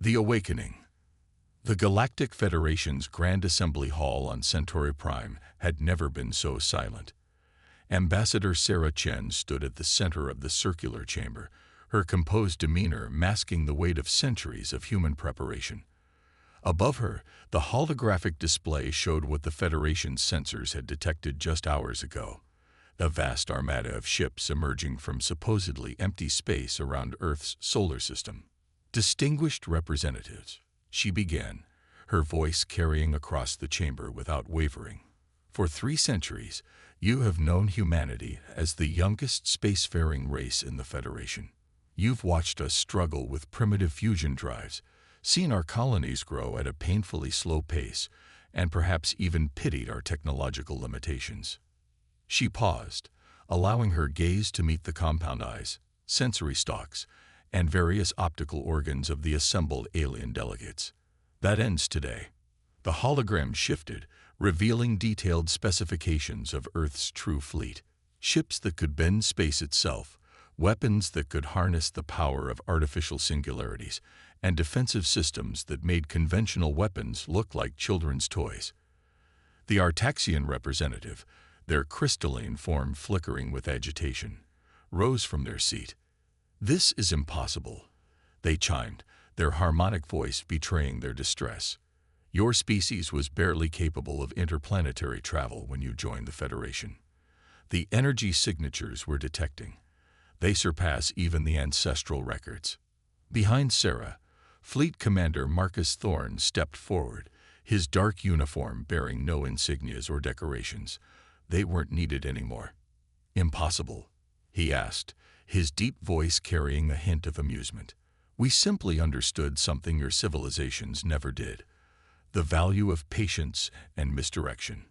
The Awakening. The Galactic Federation's Grand Assembly Hall on Centauri Prime had never been so silent. Ambassador Sarah Chen stood at the center of the circular chamber, her composed demeanor masking the weight of centuries of human preparation. Above her, the holographic display showed what the Federation's sensors had detected just hours ago: a vast armada of ships emerging from supposedly empty space around Earth's solar system. "Distinguished representatives," she began, her voice carrying across the chamber without wavering. "For 3 centuries, you have known humanity as the youngest spacefaring race in the Federation. You've watched us struggle with primitive fusion drives, seen our colonies grow at a painfully slow pace, and perhaps even pitied our technological limitations." She paused, allowing her gaze to meet the compound eyes, sensory stalks, and various optical organs of the assembled alien delegates. "That ends today." The hologram shifted, revealing detailed specifications of Earth's true fleet: ships that could bend space itself, weapons that could harness the power of artificial singularities, and defensive systems that made conventional weapons look like children's toys. The Artaxian representative, their crystalline form flickering with agitation, rose from their seat. "This is impossible," they chimed, their harmonic voice betraying their distress. "Your species was barely capable of interplanetary travel when you joined the Federation. The energy signatures we're detecting, they surpass even the ancestral records." Behind Sarah, Fleet Commander Marcus Thorne stepped forward, his dark uniform bearing no insignias or decorations. They weren't needed anymore. "Impossible?" he asked, his deep voice carrying a hint of amusement. "We simply understood something your civilizations never did: the value of patience and misdirection."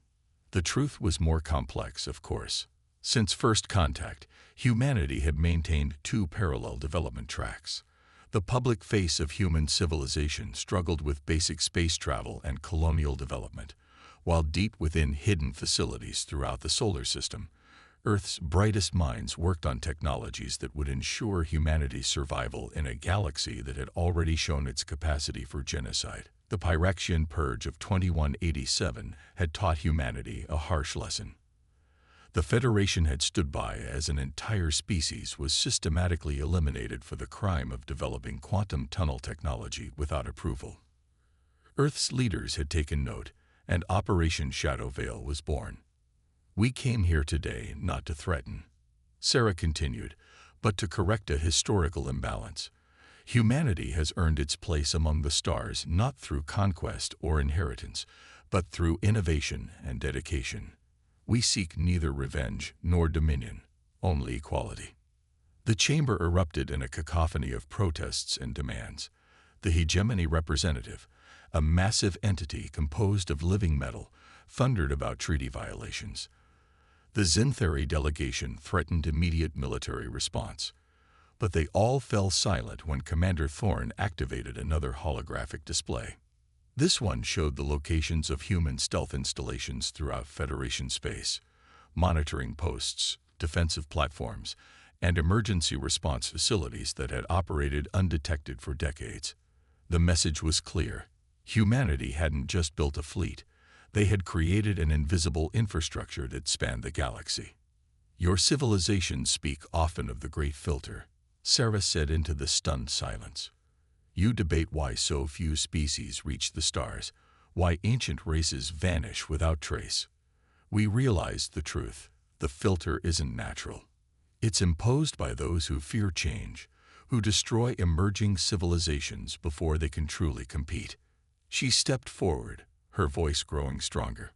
The truth was more complex, of course. Since first contact, humanity had maintained 2 parallel development tracks. The public face of human civilization struggled with basic space travel and colonial development, while deep within hidden facilities throughout the solar system, Earth's brightest minds worked on technologies that would ensure humanity's survival in a galaxy that had already shown its capacity for genocide. The Pyraxian Purge of 2187 had taught humanity a harsh lesson. The Federation had stood by as an entire species was systematically eliminated for the crime of developing quantum tunnel technology without approval. Earth's leaders had taken note, and Operation Shadow Veil was born. "We came here today not to threaten," Sarah continued, "but to correct a historical imbalance. Humanity has earned its place among the stars not through conquest or inheritance, but through innovation and dedication. We seek neither revenge nor dominion, only equality." The chamber erupted in a cacophony of protests and demands. The hegemony representative, a massive entity composed of living metal, thundered about treaty violations. The Zinthari delegation threatened immediate military response. But they all fell silent when Commander Thorne activated another holographic display. This one showed the locations of human stealth installations throughout Federation space, monitoring posts, defensive platforms, and emergency response facilities that had operated undetected for decades. The message was clear: humanity hadn't just built a fleet, they had created an invisible infrastructure that spanned the galaxy. "Your civilizations speak often of the Great Filter," Sarah said into the stunned silence. "You debate why so few species reach the stars, why ancient races vanish without trace. We realize the truth: the filter isn't natural. It's imposed by those who fear change, who destroy emerging civilizations before they can truly compete." She stepped forward, her voice growing stronger.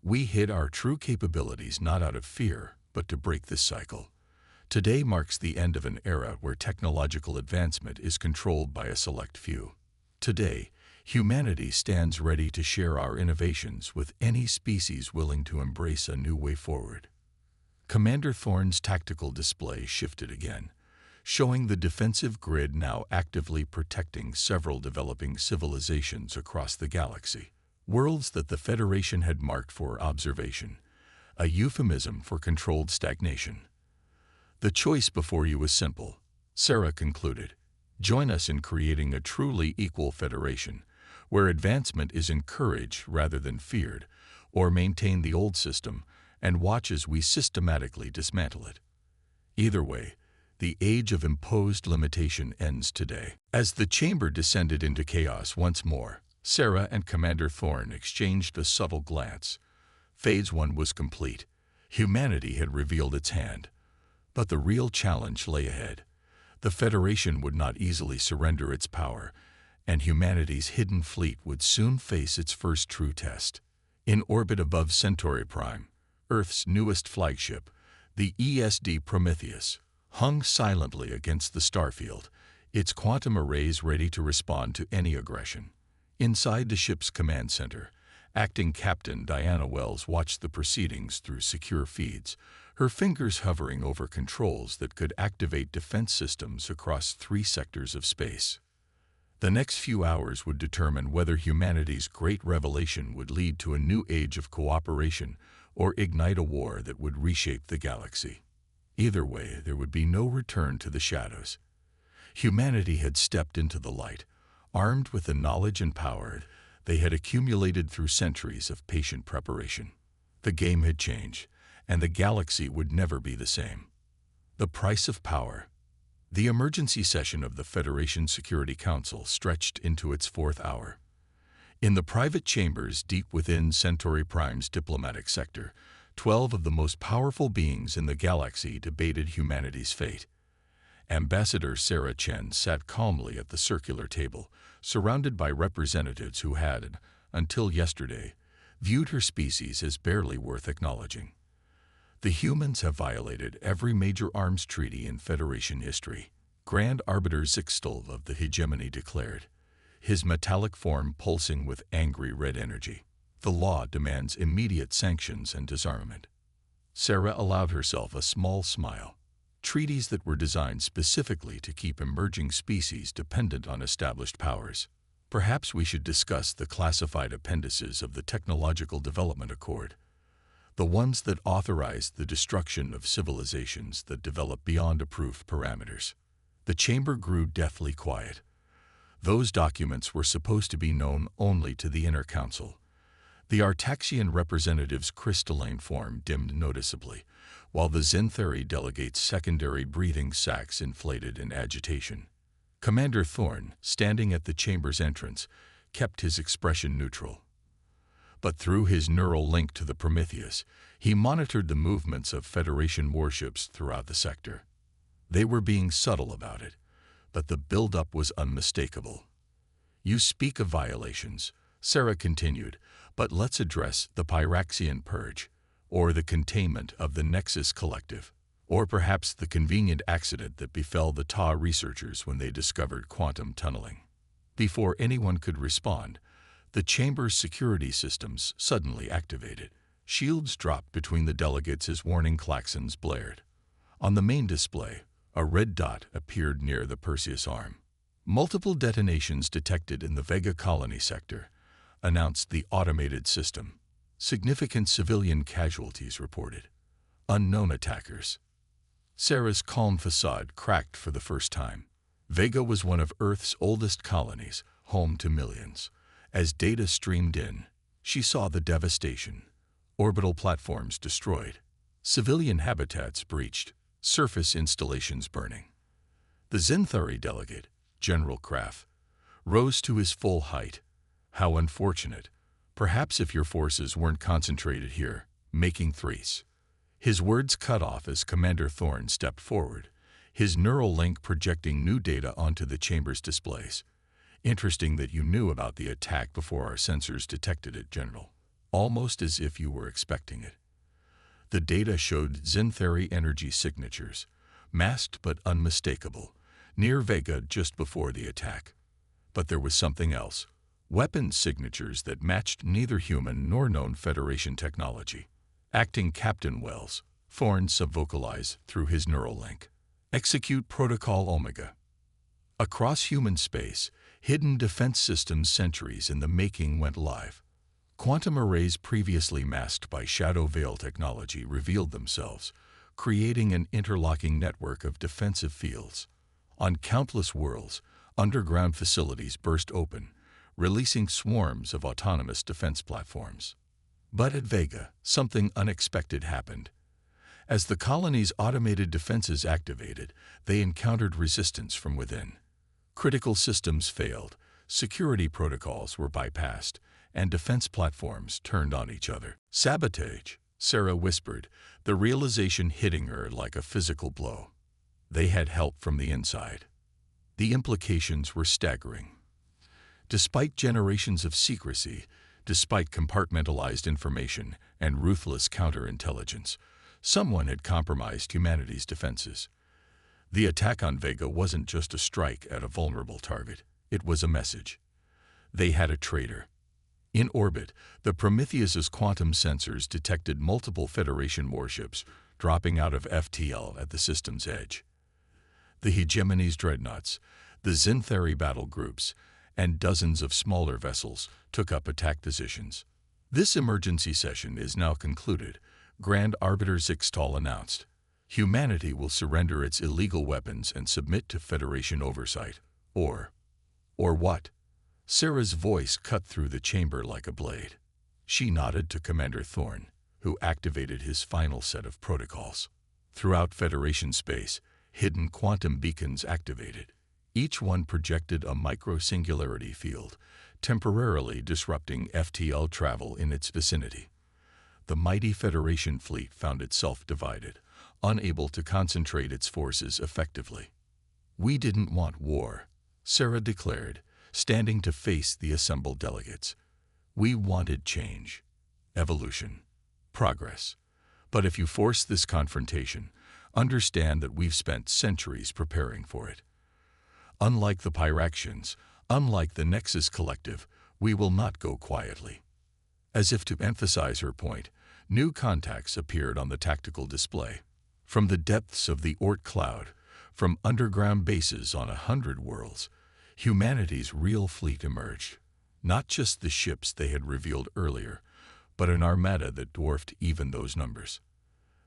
"We hid our true capabilities not out of fear, but to break this cycle. Today marks the end of an era where technological advancement is controlled by a select few. Today, humanity stands ready to share our innovations with any species willing to embrace a new way forward." Commander Thorne's tactical display shifted again, showing the defensive grid now actively protecting several developing civilizations across the galaxy, worlds that the Federation had marked for observation, a euphemism for controlled stagnation. "The choice before you was simple," Sarah concluded. Join us in creating a truly equal federation, where advancement is encouraged rather than feared, or maintain the old system and watch as we systematically dismantle it. Either way, the age of imposed limitation ends today. As the chamber descended into chaos once more, Sarah and Commander Thorne exchanged a subtle glance. Phase 1 was complete. Humanity had revealed its hand. But the real challenge lay ahead. The Federation would not easily surrender its power, and humanity's hidden fleet would soon face its first true test. In orbit above Centauri Prime, Earth's newest flagship, the ESD Prometheus, hung silently against the starfield, its quantum arrays ready to respond to any aggression. Inside the ship's command center, Acting Captain Diana Wells watched the proceedings through secure feeds, her fingers hovering over controls that could activate defense systems across 3 sectors of space. The next few hours would determine whether humanity's great revelation would lead to a new age of cooperation or ignite a war that would reshape the galaxy. Either way, there would be no return to the shadows. Humanity had stepped into the light, armed with the knowledge and power they had accumulated through centuries of patient preparation. The game had changed, and the galaxy would never be the same. The price of power. The emergency session of the Federation Security Council stretched into its 4th hour. In the private chambers deep within Centauri Prime's diplomatic sector, 12 of the most powerful beings in the galaxy debated humanity's fate. Ambassador Sarah Chen sat calmly at the circular table, surrounded by representatives who had, until yesterday, viewed her species as barely worth acknowledging. The humans have violated every major arms treaty in Federation history, Grand Arbiter Zixtal of the Hegemony declared, his metallic form pulsing with angry red energy. The law demands immediate sanctions and disarmament. Sarah allowed herself a small smile. Treaties that were designed specifically to keep emerging species dependent on established powers. Perhaps we should discuss the classified appendices of the Technological Development Accord, the ones that authorize the destruction of civilizations that develop beyond approved parameters. The chamber grew deathly quiet. Those documents were supposed to be known only to the inner council. The Artaxian representative's crystalline form dimmed noticeably, while the Xanthari delegate's secondary breathing sacs inflated in agitation. Commander Thorne, standing at the chamber's entrance, kept his expression neutral. But through his neural link to the Prometheus, he monitored the movements of Federation warships throughout the sector. They were being subtle about it, but the buildup was unmistakable. "You speak of violations," Sarah continued, "but let's address the Pyraxian Purge, or the containment of the Nexus Collective, or perhaps the convenient accident that befell the TA researchers when they discovered quantum tunneling." Before anyone could respond, the chamber's security systems suddenly activated. Shields dropped between the delegates as warning klaxons blared. On the main display, a red dot appeared near the Perseus arm. "Multiple detonations detected in the Vega colony sector," announced the automated system. "Significant civilian casualties reported. Unknown attackers." Sarah's calm facade cracked for the first time. Vega was one of Earth's oldest colonies, home to millions. As data streamed in, she saw the devastation. Orbital platforms destroyed, civilian habitats breached, surface installations burning. The Xanthari delegate, General Kraft, rose to his full height. "How unfortunate. Perhaps if your forces weren't concentrated here, making threes." His words cut off as Commander Thorne stepped forward, his neural link projecting new data onto the chamber's displays. "Interesting that you knew about the attack before our sensors detected it, General. Almost as if you were expecting it." The data showed Xanthari energy signatures, masked but unmistakable, near Vega just before the attack. But there was something else. Weapons signatures that matched neither human nor known Federation technology. Acting Captain Wells, Thorne subvocalized through his neural link. "Execute Protocol Omega." Across human space, hidden defense systems centuries in the making went live. Quantum arrays previously masked by shadow veil technology revealed themselves, creating an interlocking network of defensive fields. On countless worlds, underground facilities burst open, releasing swarms of autonomous defense platforms. But at Vega, something unexpected happened. As the colony's automated defenses activated, they encountered resistance from within. Critical systems failed, security protocols were bypassed, and defense platforms turned on each other. Sabotage, Sarah whispered, the realization hitting her like a physical blow. They had help from the inside. The implications were staggering. Despite generations of secrecy, despite compartmentalized information and ruthless counterintelligence, someone had compromised humanity's defenses. The attack on Vega wasn't just a strike at a vulnerable target, it was a message. They had a traitor. In orbit, the Prometheus's quantum sensors detected multiple Federation warships dropping out of FTL at the system's edge. The Hegemony's dreadnoughts, the Zinthari battle groups, and dozens of smaller vessels took up attack positions. This emergency session is now concluded, Grand Arbiter Zixtal announced. Humanity will surrender its illegal weapons and submit to Federation oversight. Or what? Sarah's voice cut through the chamber like a blade. She nodded to Commander Thorne, who activated his final set of protocols. Throughout Federation space, hidden quantum beacons activated. Each one projected a micro-singularity field, temporarily disrupting FTL travel in its vicinity. The mighty Federation fleet found itself divided, unable to concentrate its forces effectively. We didn't want war, Sarah declared, standing to face the assembled delegates. We wanted change, evolution, progress. But if you force this confrontation, understand that we've spent centuries preparing for it. Unlike the Pyraxians, unlike the Nexus Collective, we will not go quietly. As if to emphasize her point, new contacts appeared on the tactical display. From the depths of the Oort cloud, from underground bases on 100 worlds, humanity's real fleet emerged. Not just the ships they had revealed earlier, but an armada that dwarfed even those numbers.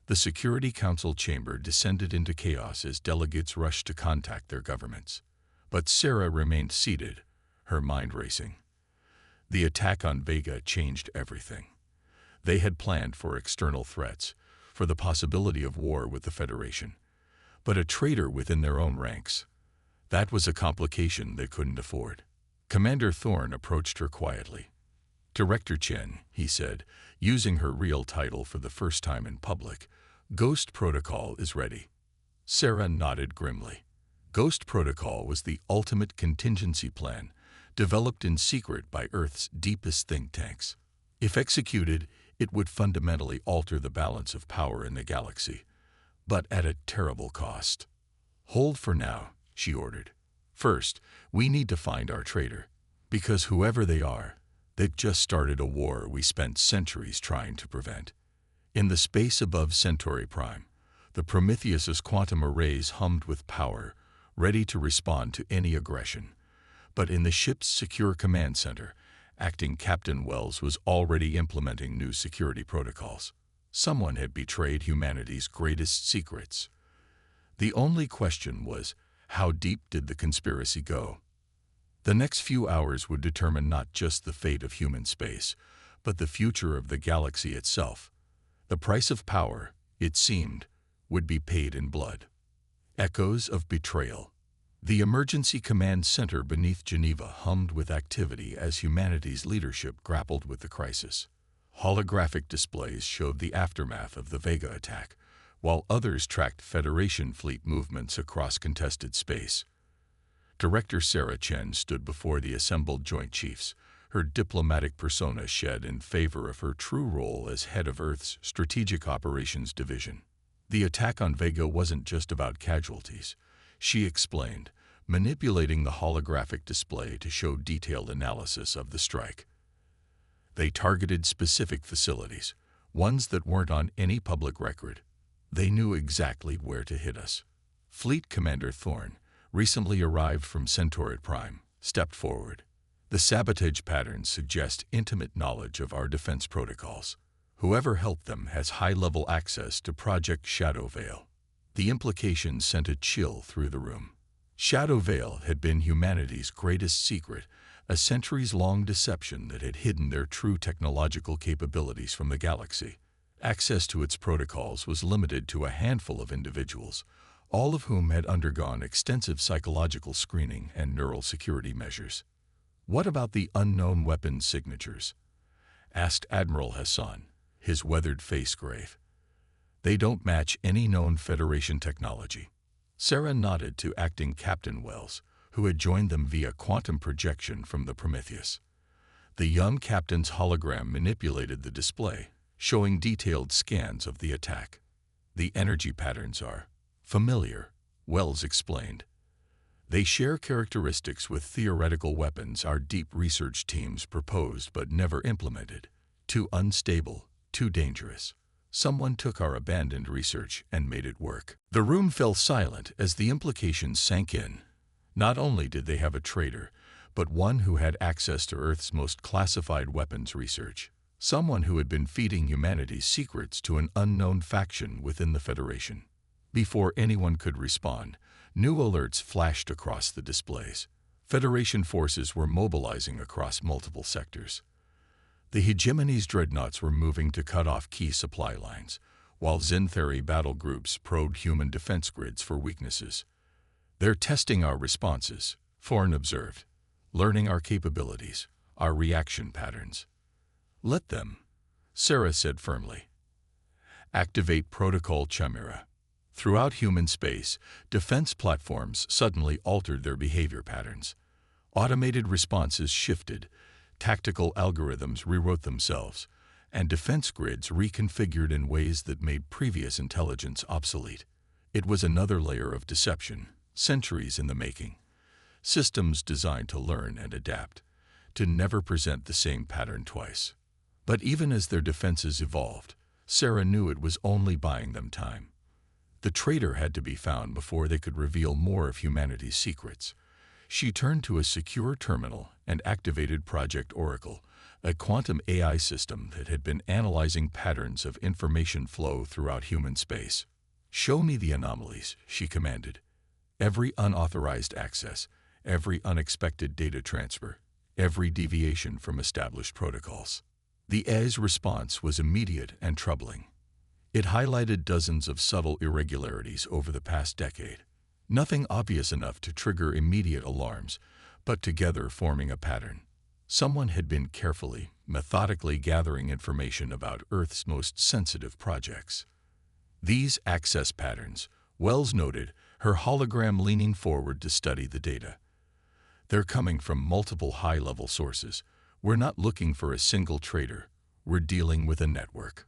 The Security Council chamber descended into chaos as delegates rushed to contact their governments. But Sarah remained seated, her mind racing. The attack on Vega changed everything. They had planned for external threats, for the possibility of war with the Federation. But a traitor within their own ranks. That was a complication they couldn't afford. Commander Thorne approached her quietly. Director Chen, he said, using her real title for the first time in public, Ghost Protocol is ready. Sarah nodded grimly. Ghost Protocol was the ultimate contingency plan, developed in secret by Earth's deepest think tanks. If executed, it would fundamentally alter the balance of power in the galaxy, but at a terrible cost. Hold for now, she ordered. First, we need to find our traitor, because whoever they are, they've just started a war we spent centuries trying to prevent. In the space above Centauri Prime, the Prometheus's quantum arrays hummed with power, ready to respond to any aggression. But in the ship's secure command center, acting Captain Wells was already implementing new security protocols. Someone had betrayed humanity's greatest secrets. The only question was, how deep did the conspiracy go? The next few hours would determine not just the fate of human space, but the future of the galaxy itself. The price of power, it seemed, would be paid in blood. Echoes of betrayal. The emergency command center beneath Geneva hummed with activity as humanity's leadership grappled with the crisis. Holographic displays showed the aftermath of the Vega attack, while others tracked Federation fleet movements across contested space. Director Sarah Chen stood before the assembled Joint Chiefs, her diplomatic persona shed in favor of her true role as head of Earth's Strategic Operations Division. The attack on Vega wasn't just about casualties, she explained, manipulating the holographic display to show detailed analysis of the strike. They targeted specific facilities, ones that weren't on any public record. They knew exactly where to hit us. Fleet Commander Thorne, recently arrived from Centauri Prime, stepped forward. The sabotage patterns suggest intimate knowledge of our defense protocols. Whoever helped them has high-level access to Project Shadow Veil. The implication sent a chill through the room. Shadow Veil had been humanity's greatest secret, a centuries-long deception that had hidden their true technological capabilities from the galaxy. Access to its protocols was limited to a handful of individuals, all of whom had undergone extensive psychological screening and neural security measures. "What about the unknown weapons signatures?" asked Admiral Hassan, his weathered face grave. "They don't match any known Federation technology." Sarah nodded to acting Captain Wells, who had joined them via quantum projection from the Prometheus. The young captain's hologram manipulated the display, showing detailed scans of the attack. "The energy patterns are familiar," Wells explained. "They share characteristics with theoretical weapons our deep research teams proposed but never implemented. Too unstable, too dangerous. Someone took our abandoned research and made it work." The room fell silent as the implications sank in. Not only did they have a traitor, but one who had access to Earth's most classified weapons research. Someone who had been feeding humanity's secrets to an unknown faction within the Federation. Before anyone could respond, new alerts flashed across the displays. Federation forces were mobilizing across multiple sectors. The hegemony's dreadnoughts were moving to cut off key supply lines, while Zentheri battle groups probed human defense grids for weaknesses. "They're testing our responses," Thorne observed, "learning our capabilities, our reaction patterns." "Let them," Sarah said firmly. "Activate Protocol Chimera." Throughout human space, defense platforms suddenly altered their behavior patterns. Automated responses shifted, tactical algorithms rewrote themselves, and defense grids reconfigured in ways that made previous intelligence obsolete. It was another layer of deception, centuries in the making. Systems designed to learn and adapt, to never present the same pattern twice. But even as their defenses evolved, Sarah knew it was only buying them time. The traitor had to be found before they could reveal more of humanity's secrets. She turned to a secure terminal and activated Project Oracle, a quantum AI system that had been analyzing patterns of information flow throughout human space. "Show me the anomalies," she commanded. "Every unauthorized access, every unexpected data transfer, every deviation from established protocols." The AI's response was immediate and troubling. It highlighted dozens of subtle irregularities over the past decade. Nothing obvious enough to trigger immediate alarms, but together forming a pattern. Someone had been carefully, methodically gathering information about Earth's most sensitive projects. These access patterns, Wells noted, her hologram leaning forward to study the data. "They're coming from multiple high-level sources. We're not looking for a single traitor. We're dealing with a network."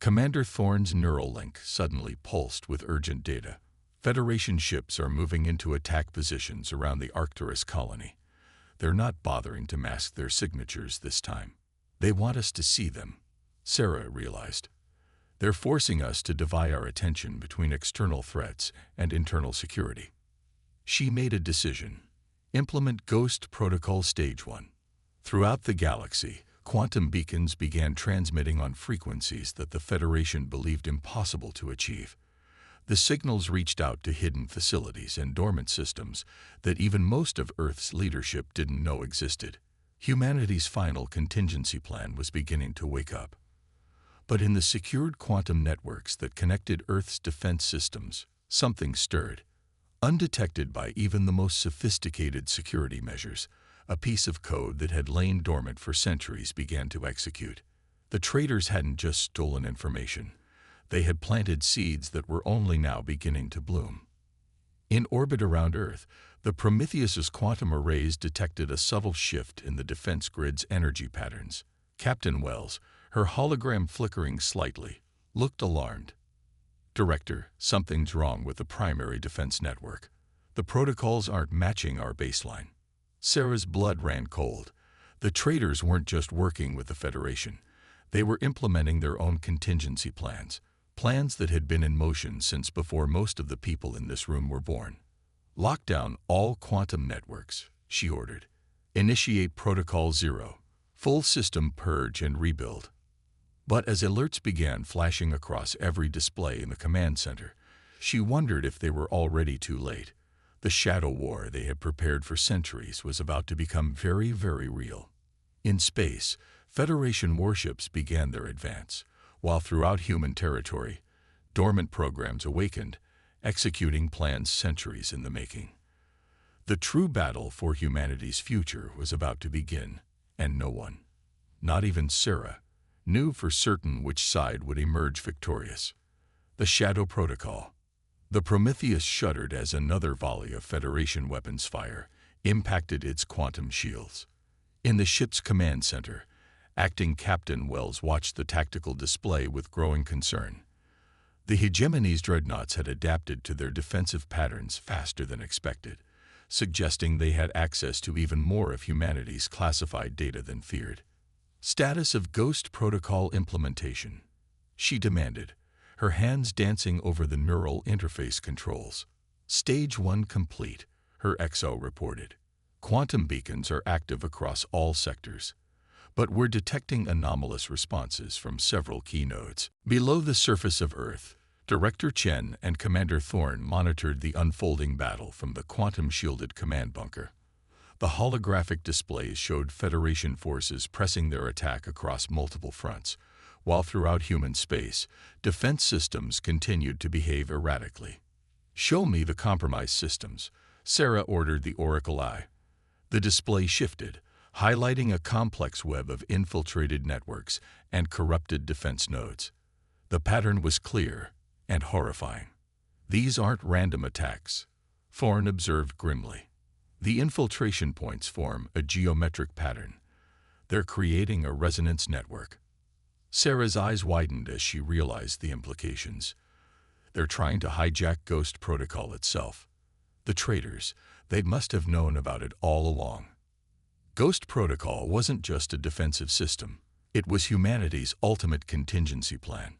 Commander Thorne's neural link suddenly pulsed with urgent data. "Federation ships are moving into attack positions around the Arcturus colony. They're not bothering to mask their signatures this time. They want us to see them," Sarah realized. "They're forcing us to divide our attention between external threats and internal security." She made a decision. Implement Ghost Protocol Stage 1. Throughout the galaxy, quantum beacons began transmitting on frequencies that the Federation believed impossible to achieve. The signals reached out to hidden facilities and dormant systems that even most of Earth's leadership didn't know existed. Humanity's final contingency plan was beginning to wake up. But in the secured quantum networks that connected Earth's defense systems, something stirred. Undetected by even the most sophisticated security measures, a piece of code that had lain dormant for centuries began to execute. The traitors hadn't just stolen information. They had planted seeds that were only now beginning to bloom. In orbit around Earth, the Prometheus's quantum arrays detected a subtle shift in the defense grid's energy patterns. Captain Wells, her hologram flickering slightly, looked alarmed. "Director, something's wrong with the primary defense network. The protocols aren't matching our baseline." Sarah's blood ran cold. The traitors weren't just working with the Federation. They were implementing their own contingency plans. Plans that had been in motion since before most of the people in this room were born. "Lock down all quantum networks," she ordered. "Initiate Protocol 0. Full system purge and rebuild." But as alerts began flashing across every display in the command center, she wondered if they were already too late. The shadow war they had prepared for centuries was about to become very, very real. In space, Federation warships began their advance, while throughout human territory, dormant programs awakened, executing plans centuries in the making. The true battle for humanity's future was about to begin, and no one, not even Sarah, knew for certain which side would emerge victorious. The Shadow Protocol. The Prometheus shuddered as another volley of Federation weapons fire impacted its quantum shields. In the ship's command center, acting Captain Wells watched the tactical display with growing concern. The hegemony's dreadnoughts had adapted to their defensive patterns faster than expected, suggesting they had access to even more of humanity's classified data than feared. Status of Ghost Protocol implementation, she demanded, her hands dancing over the neural interface controls. Stage 1 complete, her XO reported. Quantum beacons are active across all sectors, but we're detecting anomalous responses from several key nodes. Below the surface of Earth, Director Chen and Commander Thorne monitored the unfolding battle from the quantum-shielded command bunker. The holographic displays showed Federation forces pressing their attack across multiple fronts, while throughout human space, defense systems continued to behave erratically. "Show me the compromised systems," Sarah ordered the Oracle Eye. The display shifted, highlighting a complex web of infiltrated networks and corrupted defense nodes. The pattern was clear and horrifying. "These aren't random attacks," Thorne observed grimly. "The infiltration points form a geometric pattern. They're creating a resonance network." Sarah's eyes widened as she realized the implications. They're trying to hijack Ghost Protocol itself. The traitors, they must have known about it all along. Ghost Protocol wasn't just a defensive system. It was humanity's ultimate contingency plan.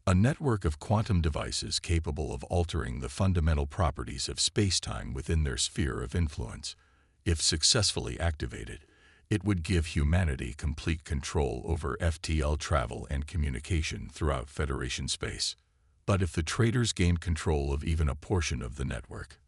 A network of quantum devices capable of altering the fundamental properties of spacetime within their sphere of influence. If successfully activated, it would give humanity complete control over FTL travel and communication throughout Federation space. But if the traitors gained control of even a portion of the network,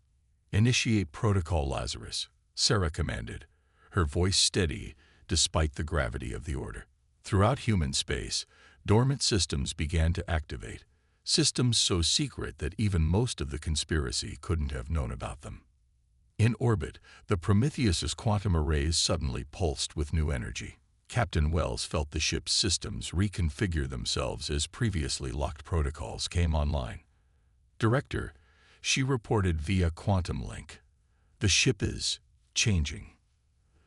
"Initiate Protocol Lazarus," Sarah commanded, her voice steady despite the gravity of the order. Throughout human space, dormant systems began to activate, systems so secret that even most of the conspiracy couldn't have known about them. In orbit, the Prometheus's quantum arrays suddenly pulsed with new energy. Captain Wells felt the ship's systems reconfigure themselves as previously locked protocols came online. "Director," she reported via quantum link, "the ship is changing."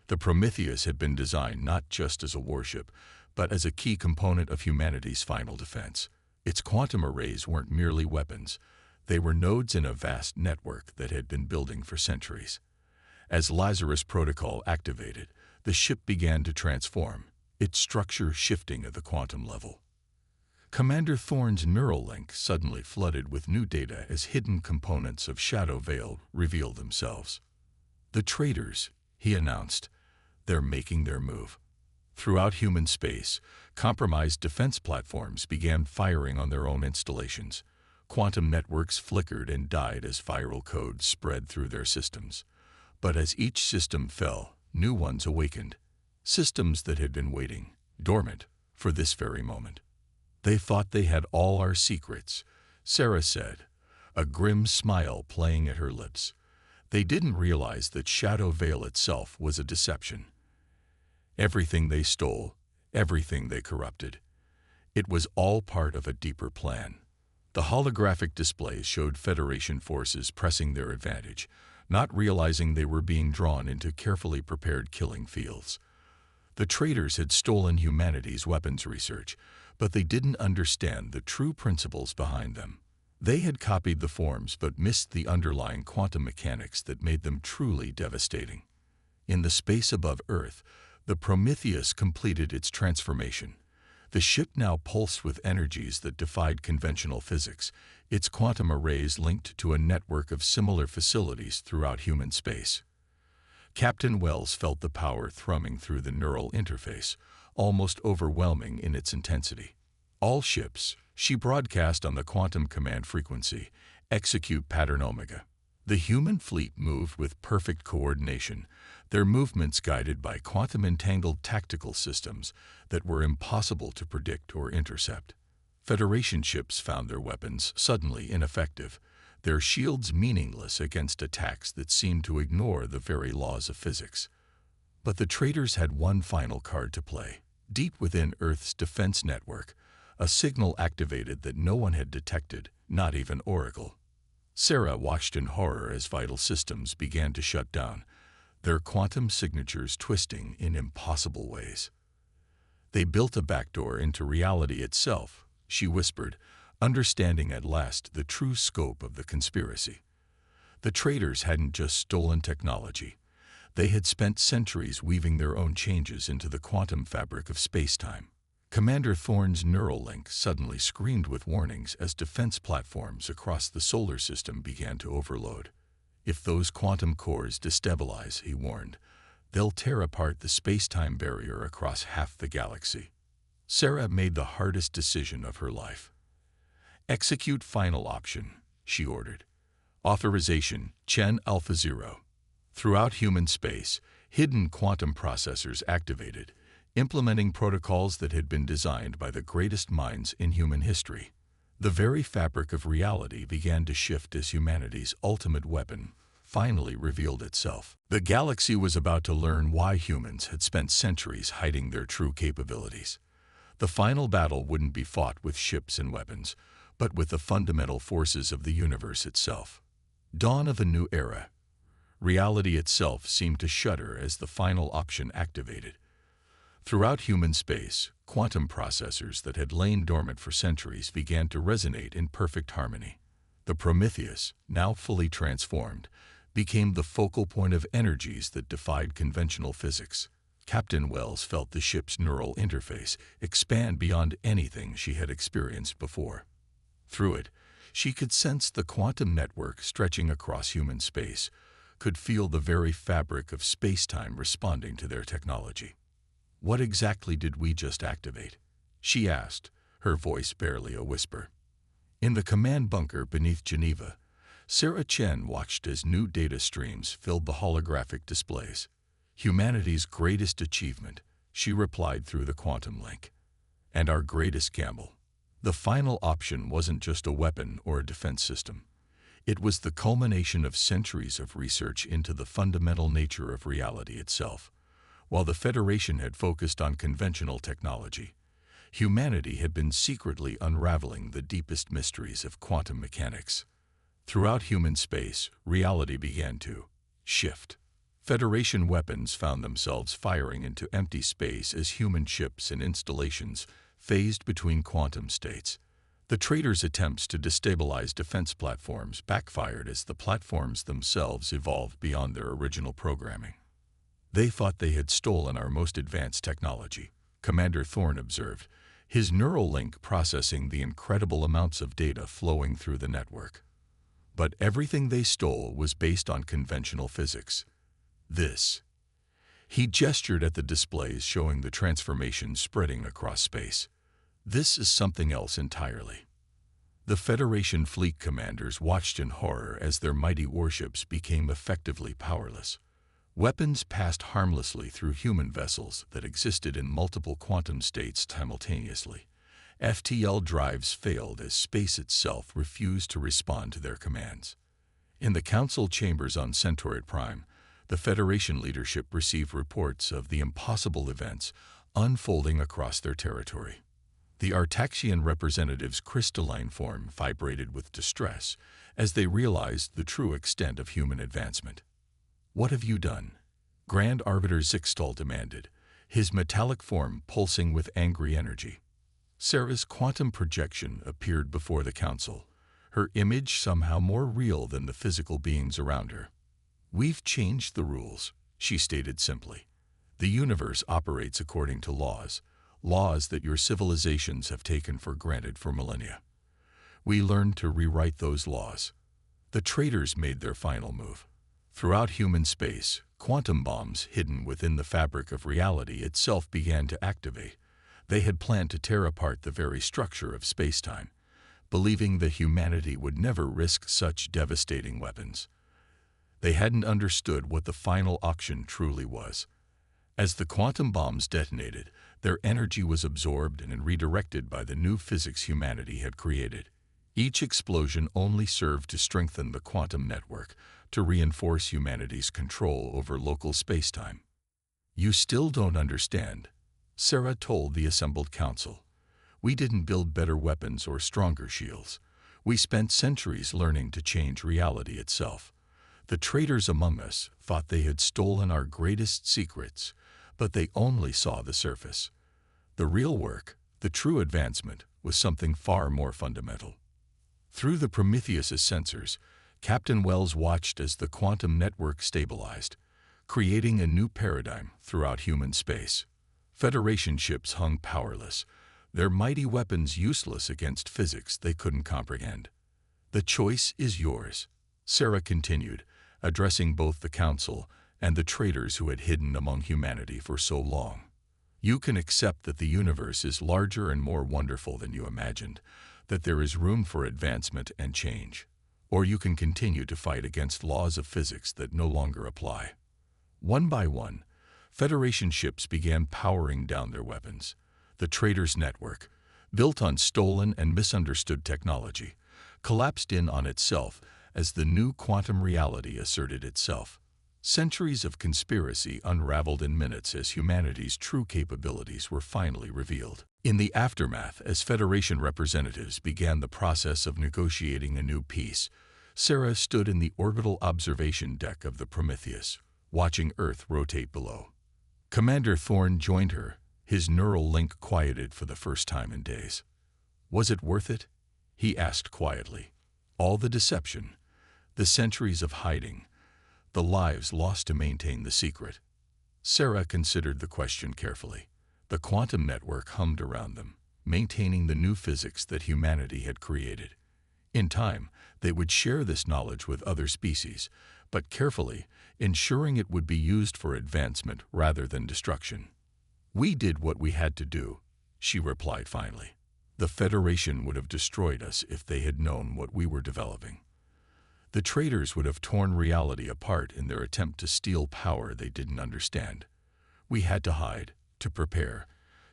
The Prometheus had been designed not just as a warship, but as a key component of humanity's final defense. Its quantum arrays weren't merely weapons. They were nodes in a vast network that had been building for centuries. As Lazarus Protocol activated, the ship began to transform, its structure shifting at the quantum level. Commander Thorne's neural link suddenly flooded with new data as hidden components of Shadow Veil revealed themselves. "The traitors," he announced, "they're making their move." Throughout human space, compromised defense platforms began firing on their own installations. Quantum networks flickered and died as viral code spread through their systems. But as each system fell, new ones awakened. Systems that had been waiting, dormant, for this very moment. "They thought they had all our secrets," Sarah said, a grim smile playing at her lips. "They didn't realize that Shadow Veil itself was a deception. Everything they stole, everything they corrupted. It was all part of a deeper plan." The holographic displays showed Federation forces pressing their advantage, not realizing they were being drawn into carefully prepared killing fields. The traitors had stolen humanity's weapons research, but they didn't understand the true principles behind them. They had copied the forms but missed the underlying quantum mechanics that made them truly devastating. In the space above Earth, the Prometheus completed its transformation. The ship now pulsed with energies that defied conventional physics, its quantum arrays linked to a network of similar facilities throughout human space. Captain Wells felt the power thrumming through the neural interface, almost overwhelming in its intensity. "All ships," she broadcast on the quantum command frequency, "execute pattern Omega. The human fleet moved with perfect coordination, their movements guided by quantum-entangled tactical systems that were impossible to predict or intercept. Federation ships found their weapons suddenly ineffective, their shields meaningless against attacks that seemed to ignore the very laws of physics. But the traitors had one final card to play. Deep within Earth's defense network, a signal activated that no one had detected, not even Oracle. Sarah watched in horror as vital systems began to shut down, their quantum signatures twisting in impossible ways. They built a backdoor into reality itself, she whispered, understanding at last the true scope of the conspiracy. The traitors hadn't just stolen technology. They had spent centuries weaving their own changes into the quantum fabric of space-time. Commander Thorne's neural link suddenly screamed with warnings as defense platforms across the solar system began to overload. If those quantum cores destabilize, he warned, they'll tear apart the space-time barrier across half the galaxy. Sarah made the hardest decision of her life. Execute final option, she ordered. Authorization, Chen Alpha 0. Throughout human space, hidden quantum processors activated, implementing protocols that had been designed by the greatest minds in human history. The very fabric of reality began to shift as humanity's ultimate weapon finally revealed itself. The galaxy was about to learn why humans had spent centuries hiding their true capabilities. The final battle wouldn't be fought with ships and weapons, but with the fundamental forces of the universe itself. Dawn of a new era. Reality itself seemed to shudder as the final option activated. Throughout human space, quantum processors that had lain dormant for centuries began to resonate in perfect harmony. The Prometheus, now fully transformed, became the focal point of energies that defied conventional physics. Captain Wells felt the ship's neural interface expand beyond anything she had experienced before. Through it, she could sense the quantum network stretching across human space, could feel the very fabric of space-time responding to their technology. What exactly did we just activate? She asked, her voice barely a whisper. In the command bunker beneath Geneva, Sarah Chen watched as new data streams filled the holographic displays. Humanity's greatest achievement, she replied through the quantum link. And our greatest gamble. The final option wasn't just a weapon or a defense system. It was the culmination of centuries of research into the fundamental nature of reality itself. While the Federation had focused on conventional technology, humanity had been secretly unraveling the deepest mysteries of quantum mechanics. Throughout human space, reality began to shift. Federation weapons found themselves firing into empty space as human ships and installations phased between quantum states. The traitors' attempts to destabilize defense platforms backfired as the platforms themselves evolved beyond their original programming. They thought they had stolen our most advanced technology, Commander Thorne observed, his neural link processing the incredible amounts of data flowing through the network. But everything they stole was based on conventional physics. He gestured at the displays showing the transformation spreading across space. This is something else entirely. The Federation fleet commanders watched in horror as their mighty warships became effectively powerless. Weapons passed harmlessly through human vessels that existed in multiple quantum states simultaneously. FTL drives failed as space itself refused to respond to their commands. In the council chambers on Centauride Prime, the Federation leadership received reports of the impossible events unfolding across their territory. The Artaxian representatives' crystalline form vibrated with distress as they realized the true extent of human advancement. "What have you done?" Grand Arbiter Zixtal demanded, his metallic form pulsing with angry energy. Sarah's quantum projection appeared before the council, her image somehow more real than the physical beings around her. "We've changed the rules," she stated simply. "The universe operates according to laws that your civilizations have taken for granted for millennia. We learned to rewrite those laws." The traitors made their final move. Throughout human space, quantum bombs hidden within the fabric of reality itself began to activate. They had planned to tear apart the very structure of space-time, believing that humanity would never risk such devastating weapons. They hadn't understood what the final auction truly was. As the quantum bombs detonated, their energy was absorbed and redirected by the new physics humanity had created. Each explosion only served to strengthen the quantum network, to reinforce humanity's control over local spacetime. "You still don't understand," Sarah told the assembled council. "We didn't build better weapons or stronger shields. We spent centuries learning to change reality itself. The traitors among us thought they had stolen our greatest secrets, but they only saw the surface. The real work, the true advancement, was something far more fundamental." Through the Prometheus's sensors, Captain Wells watched as the quantum network stabilized, creating a new paradigm throughout human space. Federation ships hung powerless, their mighty weapons useless against physics they couldn't comprehend. "The choice is yours," Sarah continued, addressing both the council and the traitors who had hidden among humanity for so long. "You can accept that the universe is larger and more wonderful than you imagined, that there is room for advancement and change. Or you can continue to fight against laws of physics that no longer apply." One by one, Federation ships began powering down their weapons. The traitors' network, built on stolen and misunderstood technology, collapsed in on itself as the new quantum reality asserted itself. Centuries of conspiracy unraveled in minutes as humanity's true capabilities were finally revealed. In the aftermath, as Federation representatives began the process of negotiating a new peace, Sarah stood in the orbital observation deck of the Prometheus, watching Earth rotate below. Commander Thorne joined her, his neural link quieted for the first time in days. "Was it worth it?" he asked quietly. "All the deception, the centuries of hiding, the lives lost to maintain the secret?" Sarah considered the question carefully. The quantum network hummed around them, maintaining the new physics that humanity had created. In time, they would share this knowledge with other species, but carefully, ensuring it would be used for advancement rather than destruction. "We did what we had to do," she replied finally. "The Federation would have destroyed us if they had known what we were developing. The traitors would have torn reality apart in their attempt to steal power they didn't understand. We had to hide, to prepare,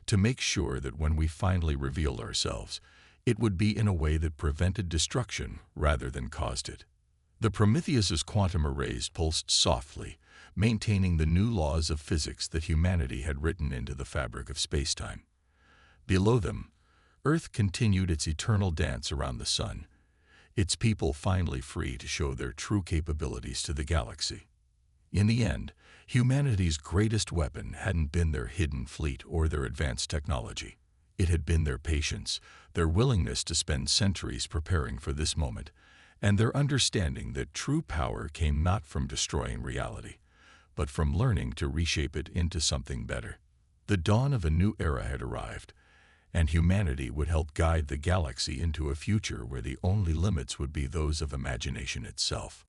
to make sure that when we finally revealed ourselves, it would be in a way that prevented destruction rather than caused it." The Prometheus's quantum arrays pulsed softly, maintaining the new laws of physics that humanity had written into the fabric of spacetime. Below them, Earth continued its eternal dance around the sun, its people finally free to show their true capabilities to the galaxy. In the end, humanity's greatest weapon hadn't been their hidden fleet or their advanced technology. It had been their patience, their willingness to spend centuries preparing for this moment, and their understanding that true power came not from destroying reality, but from learning to reshape it into something better. The dawn of a new era had arrived, and humanity would help guide the galaxy into a future where the only limits would be those of imagination itself.